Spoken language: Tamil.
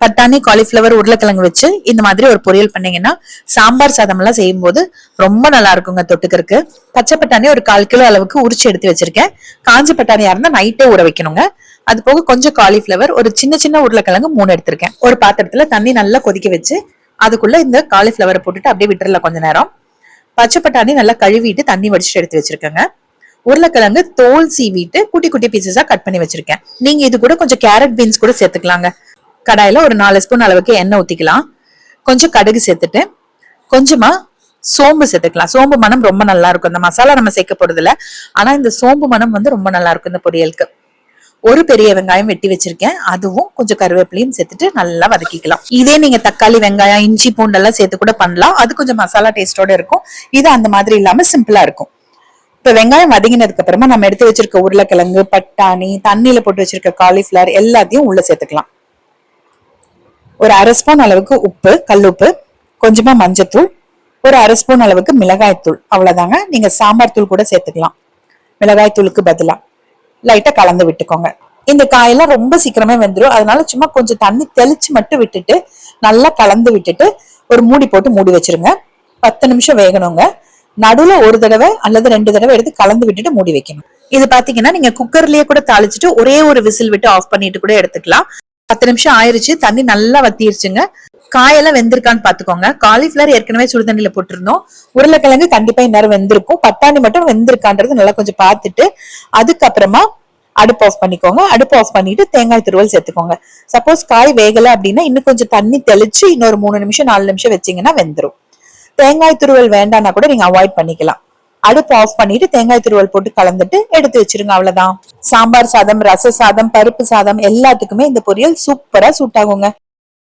பட்டாணி, காலிஃபிளவர், உருளைக்கிழங்கு வச்சு இந்த மாதிரி ஒரு பொரியல் பண்ணீங்கன்னா சாம்பார் சாதம் எல்லாம் செய்யும் போது ரொம்ப நல்லா இருக்குங்க தொட்டுக்கிறதுக்கு. பச்சை பட்டாணி ஒரு 1/4 கிலோ அளவுக்கு உரிச்சு எடுத்து வச்சிருக்கேன். காஞ்ச பட்டாணியா இருந்தா நைட்டே ஊற வைக்கணுங்க. அது போக கொஞ்சம் காலிஃபிளவர், ஒரு சின்ன சின்ன உருளைக்கிழங்கு 3 எடுத்திருக்கேன். ஒரு பாத்திரத்துல தண்ணி நல்லா கொதிக்க வச்சு அதுக்குள்ள இந்த காலிஃபிளவரை போட்டுட்டு அப்படியே விட்டுறல கொஞ்ச நேரம். பச்சை பட்டாணி நல்லா கழுவிட்டு தண்ணி வடிச்சுட்டு எடுத்து வச்சிருக்கேங்க. உருளைக்கிழங்கு தோல் சீவிட்டு குட்டி குட்டி பீசஸா கட் பண்ணி வச்சிருக்கேன். நீங்க இது கூட கொஞ்சம் கேரட் பீன்ஸ் கூட சேர்த்துக்கலாங்க. கடாயில ஒரு 4 ஸ்பூன் அளவுக்கு எண்ணெய் ஊத்திக்கலாம். கொஞ்சம் கடுகு சேர்த்துட்டு கொஞ்சமா சோம்பு சேர்த்துக்கலாம். சோம்பு மனம் ரொம்ப நல்லா இருக்கும். இந்த மசாலா நம்ம சேர்க்க போறது இல்ல, ஆனா இந்த சோம்பு மனம் வந்து ரொம்ப நல்லா இருக்கும் இந்த பொரியலுக்கு. ஒரு பெரிய வெங்காயம் வெட்டி வச்சிருக்கேன், அதுவும் கொஞ்சம் கருவேப்பிலையும் சேர்த்துட்டு நல்லா வதக்கிக்கலாம். இதே நீங்க தக்காளி, வெங்காயம், இஞ்சி, பூண்டெல்லாம் சேர்த்து கூட பண்ணலாம். அது கொஞ்சம் மசாலா டேஸ்டோட இருக்கும். இது அந்த மாதிரி இல்லாம சிம்பிளா இருக்கும். இப்ப வெங்காயம் வதங்கினதுக்கு அப்புறமா நம்ம எடுத்து வச்சிருக்க உருளைக்கிழங்கு, பட்டாணி, தண்ணியில போட்டு வச்சிருக்க காலிஃபிளவர் எல்லாத்தையும் உள்ள சேர்த்துக்கலாம். ஒரு 1/2 ஸ்பூன் அளவுக்கு உப்பு, கல்லுப்பு, கொஞ்சமா மஞ்சத்தூள், ஒரு 1/2 ஸ்பூன் அளவுக்கு மிளகாய் தூள். அவ்வளவுதாங்க. நீங்க சாம்பார் தூள் கூட சேர்த்துக்கலாம் மிளகாய் தூளுக்கு பதிலா. லைட்டா கலந்து விட்டுக்கோங்க. இந்த காயெல்லாம் ரொம்ப சீக்கிரமே வெந்துடும். அதனால சும்மா கொஞ்சம் தண்ணி தெளிச்சு மட்டும் விட்டுட்டு நல்லா கலந்து விட்டுட்டு ஒரு மூடி போட்டு மூடி வச்சிருங்க. 10 நிமிஷம் வேகணுங்க. நடுவுல ஒரு தடவை அல்லது 2 தடவை எடுத்து கலந்து விட்டுட்டு மூடி வைக்கணும். இது பாத்தீங்கன்னா நீங்க குக்கர்லயே கூட தாளிச்சுட்டு ஒரே ஒரு விசில் விட்டு ஆஃப் பண்ணிட்டு கூட எடுத்துக்கலாம். 10 நிமிஷம் ஆயிருச்சு. தண்ணி நல்லா வத்திருச்சுங்க. காயெல்லாம் வெந்திருக்கான்னு பாத்துக்கோங்க. காலிஃபிளவர் ஏற்கனவே சுடுதண்ணில போட்டிருந்தோம். உருளைக்கிழங்கு கண்டிப்பா இந்நேரம் வெந்திருக்கும். பட்டாணி மட்டும் வெந்திருக்கான்றது நல்லா கொஞ்சம் பார்த்துட்டு அதுக்கப்புறமா அடுப்பு ஆஃப் பண்ணிக்கோங்க. அடுப்பு ஆஃப் பண்ணிட்டு தேங்காய் துருவல் சேர்த்துக்கோங்க. சப்போஸ் காய் வேகல அப்படின்னா இன்னும் கொஞ்சம் தண்ணி தெளிச்சு இன்னொரு 3 நிமிஷம் 4 நிமிஷம் வச்சீங்கன்னா வெந்துரும். தேங்காய் துருவல் வேண்டாம்னா கூட நீங்க அவாய்ட் பண்ணிக்கலாம். அடுப்பு ஆஃப் பண்ணிட்டு தேங்காய் துருவல் போட்டு கலந்துட்டு எடுத்து வச்சிருங்க. அவ்வளவுதான். சாம்பார் சாதம், ரச சாதம், பருப்பு சாதம் எல்லாத்துக்குமே இந்த பொரியல் சூப்பரா சூட் ஆகுங்க.